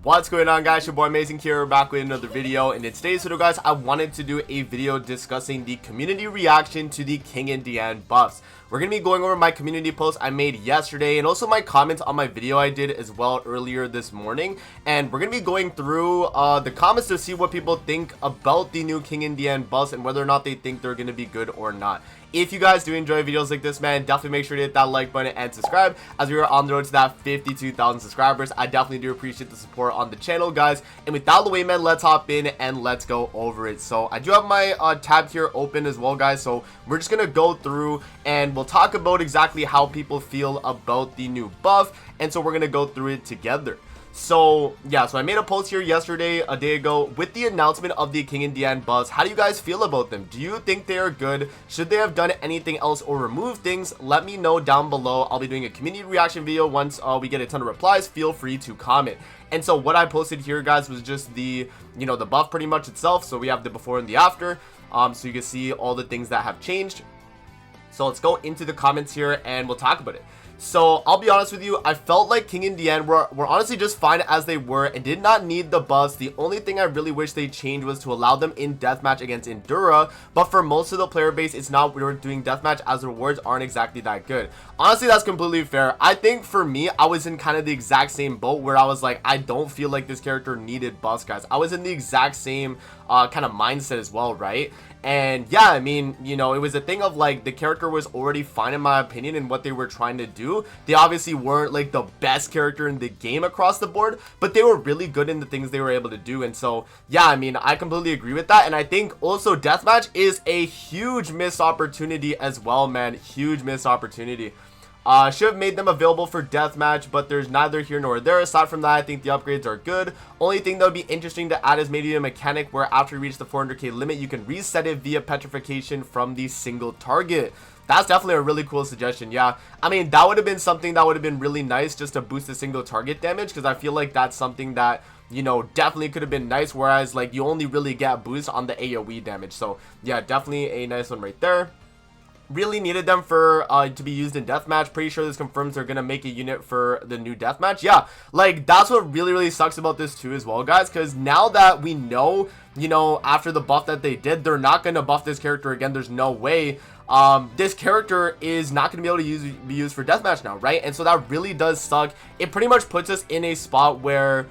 What's going on, guys? Your boy Amazing here, back with another video. And in today's video, guys, I wanted to do a video discussing the community reaction to the King and Diane buffs. We're going to be going over my community post I made yesterday and also my comments on my video I did as well earlier this morning. And we're going to be going through the comments to see what people think about the new King and Diane buffs and whether or not they think they're going to be good or not. If you guys do enjoy videos like this, man, definitely make sure to hit that like button and subscribe as we are on the road to that 52,000 subscribers. I definitely do appreciate the support on the channel, guys. And with that out of the way, man, let's hop in and let's go over it. So I do have my tab here open as well, guys. So we're just going to go through and we'll talk about exactly how people feel about the new buff. And so we're going to go through it together. So yeah, so I made a post here yesterday, a day ago, with the announcement of the King and Diane buffs. How do you guys feel about them? Do you think they are good? Should they have done anything else or removed things? Let me know down below. I'll be doing a community reaction video once we get a ton of replies. Feel free to comment. And so what I posted here, guys, was just the, the buff pretty much itself. So we have the before and the after, so you can see all the things that have changed. So let's go into the comments here and we'll talk about it. So I'll be honest with you, I felt like King and Diane were honestly just fine as they were and did not need the buffs. The only thing I really wish they changed was to allow them in deathmatch against Endura, but for most of the player base, it's not we're doing deathmatch as the rewards aren't exactly that good. Honestly, that's completely fair. I think for me, I was in kind of the exact same boat where I was like, I don't feel like this character needed buffs, guys. I was in the exact same kind of mindset as well, right? And yeah, I mean, it was a thing of like the character was already fine in my opinion in what they were trying to do. They obviously weren't like the best character in the game across the board, but they were really good in the things they were able to do. And so yeah, I mean, I completely agree with that. And I think also deathmatch is a huge missed opportunity as well, man. Huge missed opportunity. Should have made them available for deathmatch, but there's neither here nor there. Aside from that, I think the upgrades are good. Only thing that would be interesting to add is maybe a mechanic where after you reach the 400k limit, you can reset it via petrification from the single target. That's definitely a really cool suggestion. Yeah, I mean, that would have been something that would have been really nice just to boost the single target damage, because I feel like that's something that definitely could have been nice, whereas like you only really get boost on the AoE damage. So yeah, definitely a nice one right there. Really needed them for to be used in deathmatch. Pretty sure this confirms they're gonna make a unit for the new deathmatch. Yeah, like that's what really sucks about this too as well, guys, because now that we know, after the buff that they did, they're not gonna buff this character again. There's no way this character is not gonna be able to be used for deathmatch now, right? And so that really does suck. It pretty much puts us in a spot where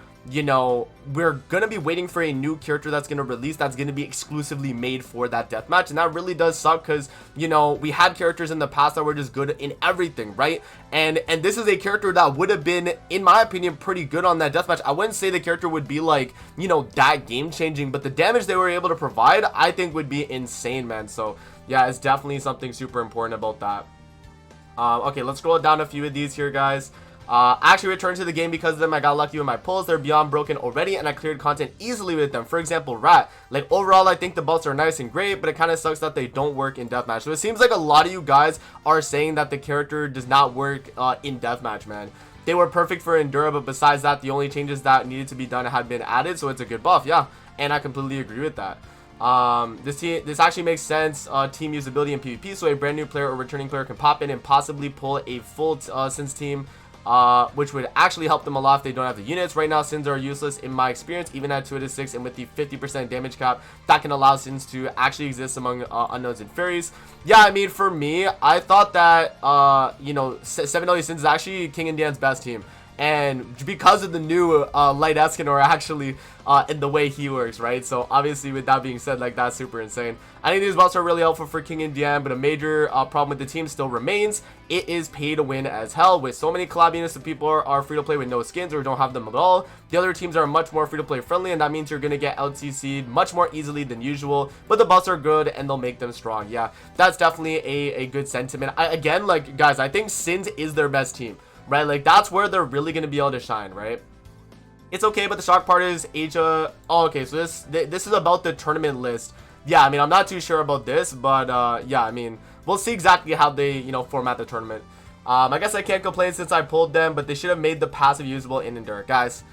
we're gonna be waiting for a new character that's gonna release that's gonna be exclusively made for that deathmatch, and that really does suck because we had characters in the past that were just good in everything, right? And this is a character that would have been, in my opinion, pretty good on that deathmatch. I wouldn't say the character would be like that game changing, but the damage they were able to provide, I think, would be insane, man. So yeah, it's definitely something super important about that. Okay, let's scroll down a few of these here, guys. Actually returned to the game because of them. I got lucky with my pulls. They're beyond broken already, and I cleared content easily with them. For example, Rat. Like, overall, I think the buffs are nice and great, but it kind of sucks that they don't work in deathmatch. So it seems like a lot of you guys are saying that the character does not work in deathmatch, man. They were perfect for Endura, but besides that, the only changes that needed to be done had been added, so it's a good buff. Yeah, and I completely agree with that. This actually makes sense. Team usability in PvP, so a brand new player or returning player can pop in and possibly pull a full Sins team, which would actually help them a lot if they don't have the units. Right now, Sins are useless in my experience, even at 2/6, and with the 50% damage cap, that can allow Sins to actually exist among unknowns and fairies. Yeah, I mean, for me, I thought that 7W Sins is actually King and Diane's best team. And because of the new Light Escanor actually in the way he works, right? So obviously with that being said, like, that's super insane. I think these buffs are really helpful for King and Diane, but a major problem with the team still remains. It is pay to win as hell. With so many collab units that people are free to play with no skins or don't have them at all, the other teams are much more free to play friendly, and that means you're going to get LTC'd much more easily than usual. But the buffs are good and they'll make them strong. Yeah, that's definitely a good sentiment. Again, like, guys, I think Sins is their best team. Right, like that's where they're really gonna be able to shine, right? It's okay, but the shock part is Asia. Oh, okay, so this is about the tournament list. Yeah, I mean, I'm not too sure about this, but yeah, I mean, we'll see exactly how they format the tournament. I guess I can't complain since I pulled them, but they should have made the passive usable in Endura, guys.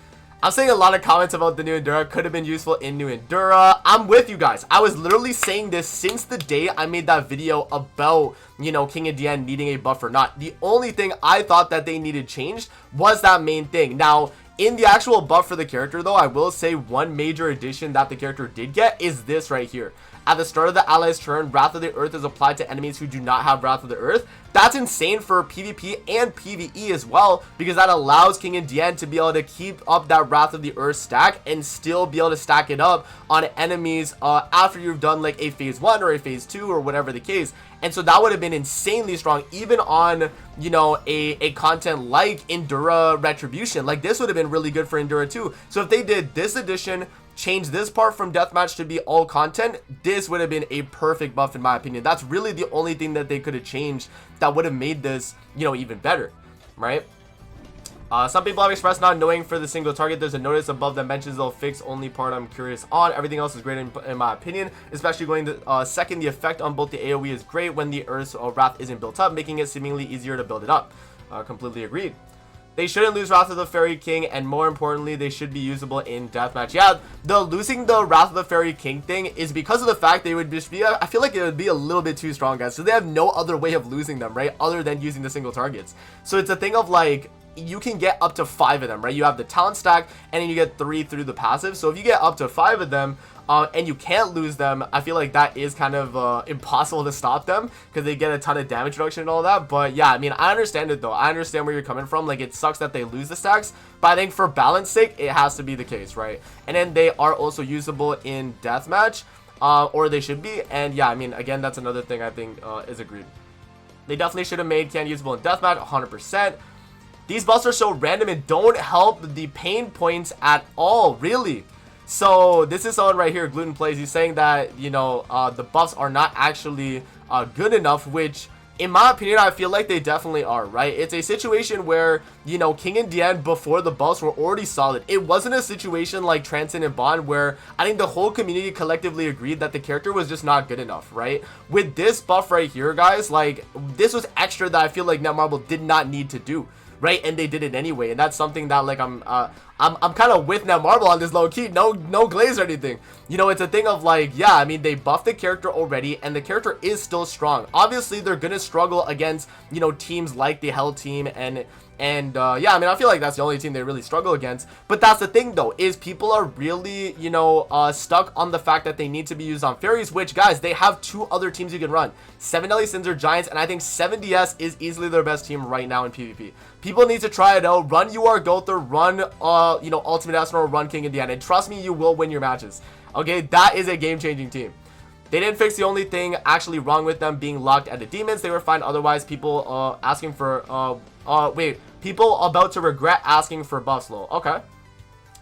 I'm seeing a lot of comments about the new Endura. Could have been useful in new Endura. I'm with you guys. I was literally saying this since the day I made that video about, King and Diane needing a buff or not. The only thing I thought that they needed changed was that main thing. Now, In the actual buff for the character though, I will say one major addition that the character did get is this right here. At the start of the ally's turn, Wrath of the Earth is applied to enemies who do not have Wrath of the Earth. That's insane for PvP and PvE as well, because that allows King and Diane to be able to keep up that Wrath of the Earth stack and still be able to stack it up on enemies after you've done like a phase 1 or a phase 2 or whatever the case. And so that would have been insanely strong, even on, you know, a content like Endura Retribution. Like, this would have been really good for Endura too. So if they did this addition, change this part from deathmatch to be all content, this would have been a perfect buff in my opinion. That's really the only thing that they could have changed that would have made this, you know, even better, right? Some people have expressed not knowing for the single target. There's a notice above that mentions they'll fix only part I'm curious on. Everything else is great in my opinion, especially going to second. The effect on both the AoE is great when the Earth's Wrath isn't built up, making it seemingly easier to build it up. Completely agreed. They shouldn't lose Wrath of the Fairy King, and more importantly, they should be usable in deathmatch. Yeah, the losing the Wrath of the Fairy King thing is because of the fact they would just be, I feel like it would be a little bit too strong, guys. So they have no other way of losing them, right? Other than using the single targets. So it's a thing of like, you can get up to 5 of them, right? You have the talent stack, and then you get 3 through the passive. So if you get up to 5 of them, and you can't lose them, I feel like that is kind of impossible to stop them because they get a ton of damage reduction and all that. But yeah, I mean, I understand it though. I understand where you're coming from. Like, it sucks that they lose the stacks, but I think for balance sake, it has to be the case, right? And then they are also usable in deathmatch, or they should be. And yeah, I mean, again, that's another thing I think is agreed. They definitely should have made Can usable in deathmatch, 100%. These buffs are so random and don't help the pain points at all, really. So this is someone right here, Gluten Plays. He's saying that, you know, the buffs are not actually good enough, which in my opinion, I feel like they definitely are, right? It's a situation where, you know, King and Diane before the buffs were already solid. It wasn't a situation like Transcendent Bond where I think the whole community collectively agreed that the character was just not good enough, right? With this buff right here, guys, like, this was extra that I feel like Netmarble did not need to do, right? And they did it anyway, and that's something that, like, I'm kind of with Netmarble on this low key. No glaze or anything. You know, it's a thing of like, yeah, I mean, they buffed the character already, and the character is still strong. Obviously, they're gonna struggle against, you know, teams like the Hell team and yeah, I mean, I feel like that's the only team they really struggle against. But that's the thing though, is people are really, you know, stuck on the fact that they need to be used on fairies, which, guys, they have 2 other teams you can run. 7 Deadly Sins or Giants, and I think 7DS is easily their best team right now in PvP. People need to try it out. Run UR Gother, run you know, Ultimate Astronaut, run King and Diane, and trust me, you will win your matches. Okay, that is a game-changing team. They didn't fix the only thing actually wrong with them being locked at the demons. They were fine otherwise. People asking for people about to regret asking for buffs. Low. Okay,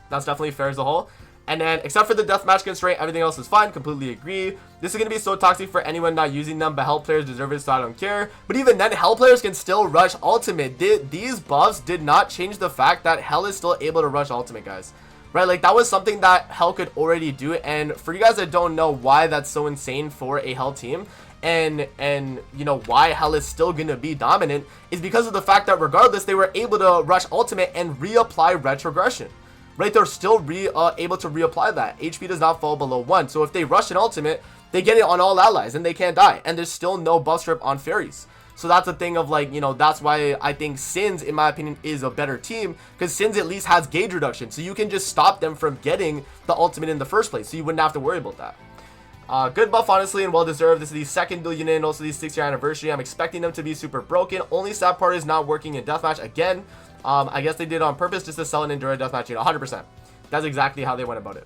that's definitely fair as a whole. And then, except for the deathmatch constraint, everything else is fine. Completely agree. This is going to be so toxic for anyone not using them, but Hell players deserve it, so I don't care. But even then, Hell players can still rush Ultimate. These buffs did not change the fact that Hell is still able to rush Ultimate, guys. Right? Like, that was something that Hell could already do. And for you guys that don't know why that's so insane for a Hell team, and you know why Hell is still going to be dominant, is because of the fact that regardless, they were able to rush Ultimate and reapply retrogression. Right, they're still able to reapply that. HP does not fall below 1. So if they rush an ultimate, they get it on all allies and they can't die. And there's still no buff strip on fairies. So that's a thing of like, you know, that's why I think Sins, in my opinion, is a better team. Because Sins at least has gauge reduction. So you can just stop them from getting the ultimate in the first place. So you wouldn't have to worry about that. Good buff, honestly, and well deserved. This is the 2nd unit and also the 6-year anniversary. I'm expecting them to be super broken. Only sad part is not working in deathmatch again. I guess they did it on purpose just to sell an Endura deathmatch, you know, 100%. That's exactly how they went about it.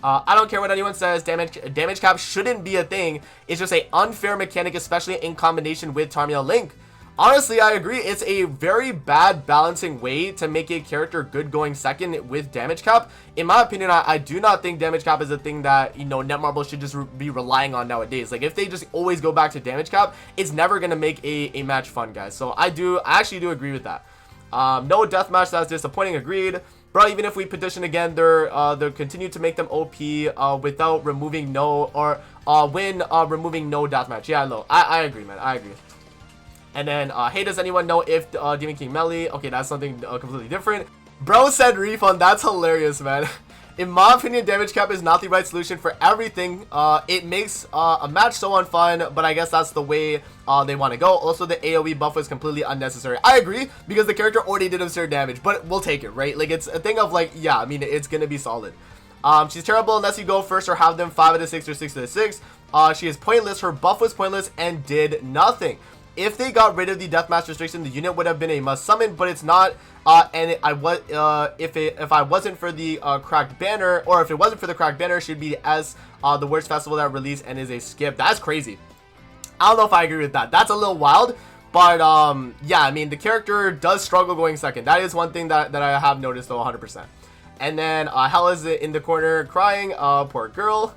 I don't care what anyone says. Damage cap shouldn't be a thing. It's just an unfair mechanic, especially in combination with Tarmiel Link. Honestly, I agree. It's a very bad balancing way to make a character good going second with damage cap. In my opinion, I do not think damage cap is a thing that, you know, Netmarble should just be relying on nowadays. Like, if they just always go back to damage cap, it's never going to make a match fun, guys. So I actually do agree with that. No deathmatch, that's disappointing, agreed. Bro, even if we petition again, they'll continue to make them OP without removing removing no deathmatch. Yeah, no, I agree, man, I agree. And then, hey, does anyone know if Demon King melee? Okay, that's something completely different. Bro said refund, that's hilarious, man. In my opinion, damage cap is not the right solution for everything. It makes a match so unfun, but I guess that's the way they want to go. Also, the AoE buff was completely unnecessary. I agree, because the character already did absurd damage, but we'll take it, right? Like, it's a thing of like, yeah, I mean, it's gonna be solid. She's terrible unless you go first or have them 5 out of 6 or 6 out of 6. She is pointless. Her buff was pointless and did nothing. If they got rid of the deathmatch restriction, the unit would have been a must summon, but it's not. And if I wasn't for the cracked banner, or if it wasn't for the cracked banner, she'd be as the worst festival that released and is a skip. That's crazy. I don't know if I agree with that. That's a little wild, but yeah, I mean, the character does struggle going second. That is one thing that I have noticed though, 100%. And then Hell is in the corner crying, poor girl.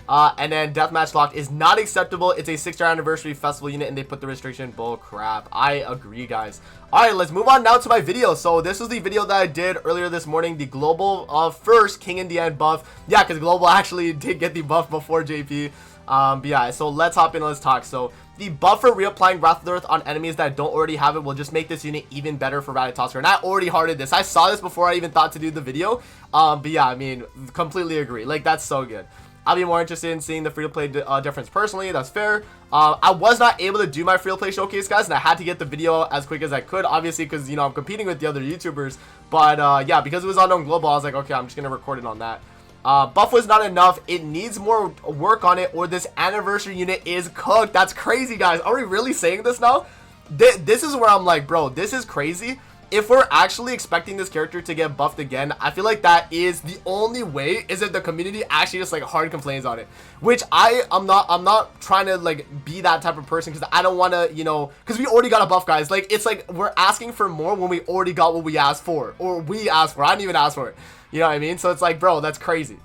And then Deathmatch Locked is not acceptable. It's a 6-year anniversary festival unit and they put the restriction. Bull crap. I agree, guys. Alright, let's move on now to my video. So this was the video that I did earlier this morning. The global first King and Diane buff. Yeah, because global actually did get the buff before JP. But yeah, so let's hop in and let's talk. So the buff for reapplying Wrath of the Earth on enemies that don't already have it will just make this unit even better for Ratatosker. And I already hearted this. I saw this before I even thought to do the video. But yeah, I mean, completely agree. Like, that's so good. I'll be more interested in seeing the free-to-play difference personally. That's fair. I was not able to do my free-to-play showcase, guys, and I had to get the video as quick as I could, obviously, because, you know, I'm competing with the other YouTubers. But, yeah, because it was unknown global, I was like, okay, I'm just going to record it on that. Buff was not enough. It needs more work on it, or this anniversary unit is cooked. That's crazy, guys. Are we really saying this now? This is where I'm like, bro, this is crazy. If we're actually expecting this character to get buffed again, I feel like that is the only way, is if the community actually just like hard complains on it, which I'm not trying to like be that type of person, because I don't want to, you know, because we already got a buff, guys. Like, it's like we're asking for more when we already got what we asked for, or we asked for. I didn't even ask for it, you know what I mean? So it's like, bro, that's crazy.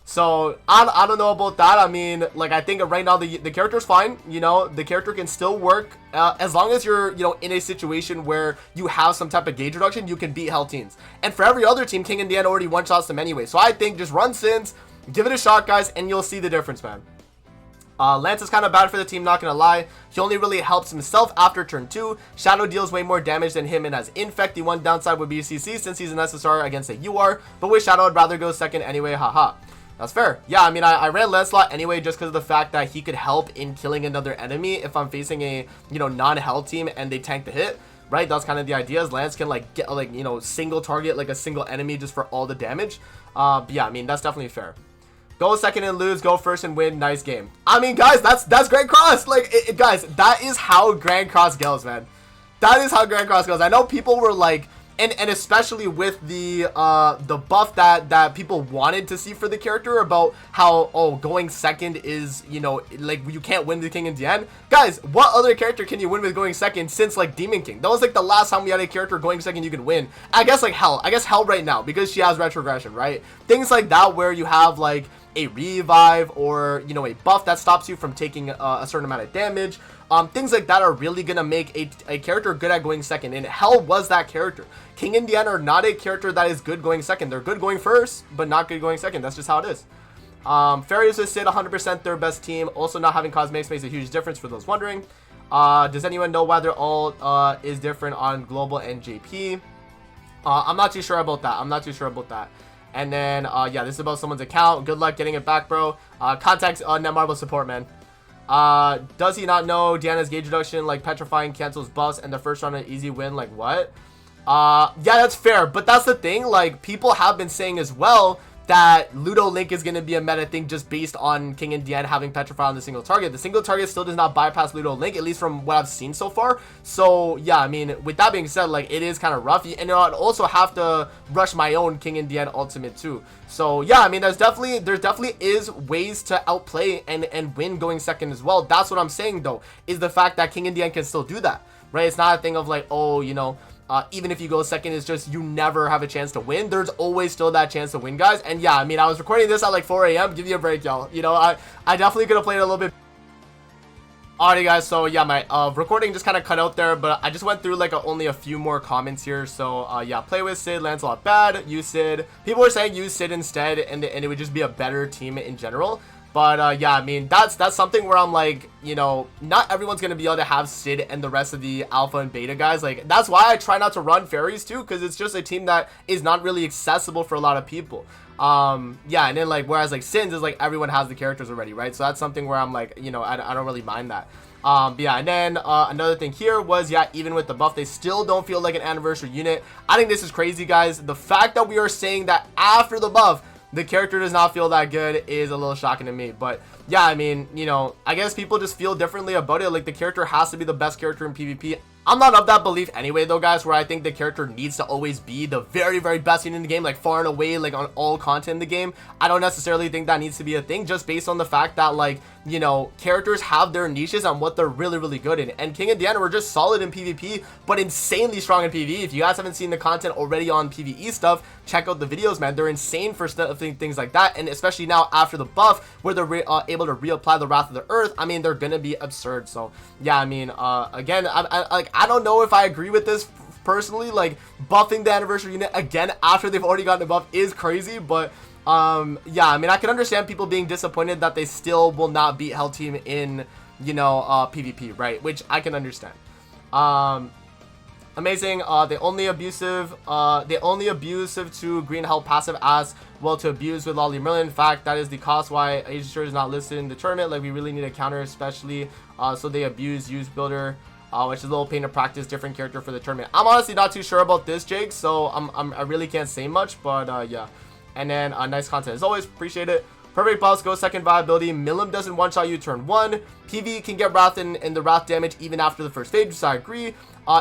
So I don't know about that. I mean, like, I think right now the character's fine. You know, the character can still work as long as you're, you know, in a situation where you have some type of gauge reduction. You can beat Hell teams, and for every other team, King and Diane already one-shots them anyway. So I think just run Sins, give it a shot, guys, and you'll see the difference, man. Lance is kind of bad for the team, not gonna lie. He only really helps himself after turn 2. Shadow deals way more damage than him and has Infect. The one downside would be CC, since he's an SSR against a UR, but with Shadow I'd rather go second anyway, haha. That's fair. Yeah, I mean, I ran Lancelot anyway just because of the fact that he could help in killing another enemy if I'm facing a, you know, non-Hell team and they tank the hit, right? That's kind of the idea, is Lance can, like, get, like, you know, single target, like, a single enemy just for all the damage. But yeah, I mean, that's definitely fair. Go second and lose, go first and win, nice game. I mean, guys, that's Grand Cross. Like, guys, that is how Grand Cross goes, man. That is how Grand Cross goes. I know people were like, and especially with the buff that people wanted to see for the character about how, oh, going second is, you know, like, you can't win the King and Diane. Guys, what other character can you win with going second since, like, Demon King? That was like the last time we had a character going second you can win. I guess, like, Hell. I guess Hell right now, because she has retrogression, right? Things like that where you have, like, a revive or, you know, a buff that stops you from taking a certain amount of damage. Things like that are really gonna make a character good at going second, and Hell was that character. King and Diane are not a character that is good going second. They're good going first, but not good going second. That's just how it is. Fairies with Sid, 100% their best team. Also, not having cosmetics makes a huge difference for those wondering. Does anyone know why their ult is different on Global and JP? I'm not too sure about that. I'm not too sure about that. And then, yeah, this is about someone's account. Good luck getting it back, bro. Contact Netmarble support, man. Does he not know Diana's gauge reduction, like petrifying, cancels buffs, and the first round an easy win? Like, what? Yeah, that's fair, but that's the thing. Like, people have been saying as well that Ludo Link is going to be a meta thing just based on King and Diane having petrify on the single target. The single target still does not bypass Ludo Link, at least from what I've seen so far. So yeah, I mean, with that being said, like, it is kind of rough, and I'd also have to rush my own King and Diane ultimate too. So yeah, I mean, there definitely is ways to outplay and win going second as well. That's what I'm saying though, is the fact that King and Diane can still do that, right? It's not a thing of like, oh, you know, even if you go second, it's just you never have a chance to win. There's always still that chance to win, guys. And yeah, I mean, I was recording this at like 4 a.m. Give you a break, y'all. You know, I definitely could have played it a little bit. Alrighty, guys. So yeah, my recording just kind of cut out there, but I just went through like only a few more comments here. So yeah, play with Sid, Lancelot bad. Use Sid. People were saying use Sid instead, and it would just be a better team in general. But yeah, I mean, that's something where I'm like, you know, not everyone's gonna be able to have Sid and the rest of the alpha and beta guys. Like, that's why I try not to run fairies too, because it's just a team that is not really accessible for a lot of people. Yeah, and then like, whereas like Sins is like everyone has the characters already, right? So that's something where I'm like, you know, I don't really mind that. But yeah, and then another thing here was, yeah, even with the buff, they still don't feel like an anniversary unit. I think this is crazy, guys. The fact that we are saying that after the buff the character does not feel that good is a little shocking to me. But yeah, I mean, you know, I guess people just feel differently about it. Like, the character has to be the best character in PvP. I'm not of that belief anyway, though, guys, where I think the character needs to always be the very, very best unit in the game, like far and away, like on all content in the game. I don't necessarily think that needs to be a thing, just based on the fact that, like, you know, characters have their niches on what they're really, really good in. And King and Diane were just solid in PvP, but insanely strong in PvE. If you guys haven't seen the content already on PvE stuff, check out the videos, man. They're insane for things like that. And especially now after the buff, where they're able to reapply the Wrath of the Earth, I mean, they're gonna be absurd. So yeah, I mean, again, I don't know if I agree with this personally. Like, buffing the anniversary unit again after they've already gotten a buff is crazy, but yeah, I mean, I can understand people being disappointed that they still will not beat Hell Team in, you know, PvP, right? Which I can understand. Amazing. They only abusive to green Hell passive as well to abuse with Lolly Merlin. In fact, that is the cost why Asian Shore is not listed in the tournament. Like, we really need a counter, especially so they abuse use builder, which is a little pain to practice, different character for the tournament. I'm honestly not too sure about this, Jake, so I really can't say much, but yeah. And then nice content as always, appreciate it. Perfect boss, go second viability. Milim doesn't one-shot you turn 1. PV can get Wrath and the Wrath damage even after the first phase, so I agree.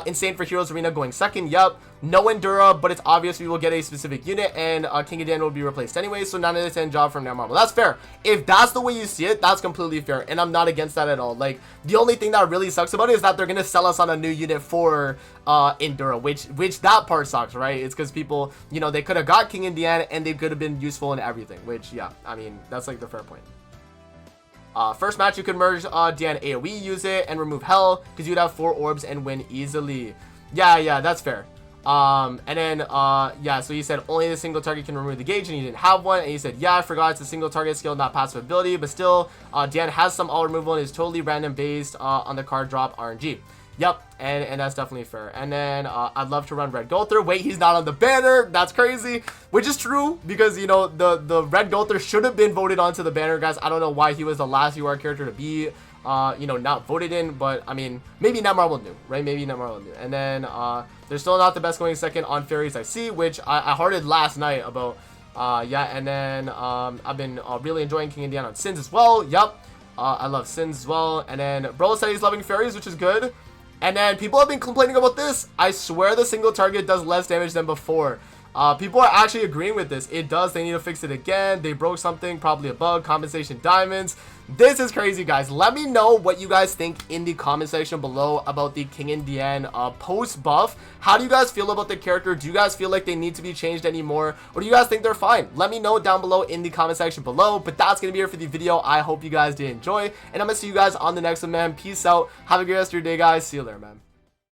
Insane for Heroes Arena going second, yep. No Endura, but it's obvious we will get a specific unit, and King of Dan will be replaced anyway, so 9 out of 10 job from Now Marvel. That's fair. If that's the way you see it, that's completely fair, and I'm not against that at all. Like, the only thing that really sucks about it is that they're going to sell us on a new unit for Endura, which that part sucks, right? It's because people, you know, they could have got King and Diane, and they could have been useful in everything, which, yeah, I mean, that's like the fair point. First match, you could merge Diane AoE, use it, and remove Hell, because you'd have 4 orbs and win easily. Yeah, that's fair. And then, yeah, so you said only the single target can remove the gauge, and you didn't have one, and you said, yeah, I forgot it's a single target skill, not passive ability, but still, Diane has some all removal and is totally random based on the card drop RNG. Yep, and that's definitely fair. And then I'd love to run Red Gulther. Wait, he's not on the banner. That's crazy. Which is true, because, you know, the Red Gulther should have been voted onto the banner, guys. I don't know why he was the last UR character to be, you know, not voted in. But, I mean, maybe Net Marble knew, right? Maybe Net Marble knew. And then they're still not the best going second on Fairies I see, which I hearted last night about. Yeah, and then I've been really enjoying King and Diane on Sins as well. Yep, I love Sins as well. And then Bro said he's loving Fairies, which is good. And then people have been complaining about this. I swear the single target does less damage than before. People are actually agreeing with this. It does. They need to fix it again. They broke something, probably a bug. Compensation diamonds. This is crazy, guys. Let me know what you guys think in the comment section below about the King and Diane post buff. How do you guys feel about the character? Do you guys feel like they need to be changed anymore, or do you guys think they're fine? Let me know down below in the comment section below. But that's gonna be it for the video. I hope you guys did enjoy, and I'm gonna see you guys on the next one, man. Peace out. Have a great rest of your day, guys. See you later, man.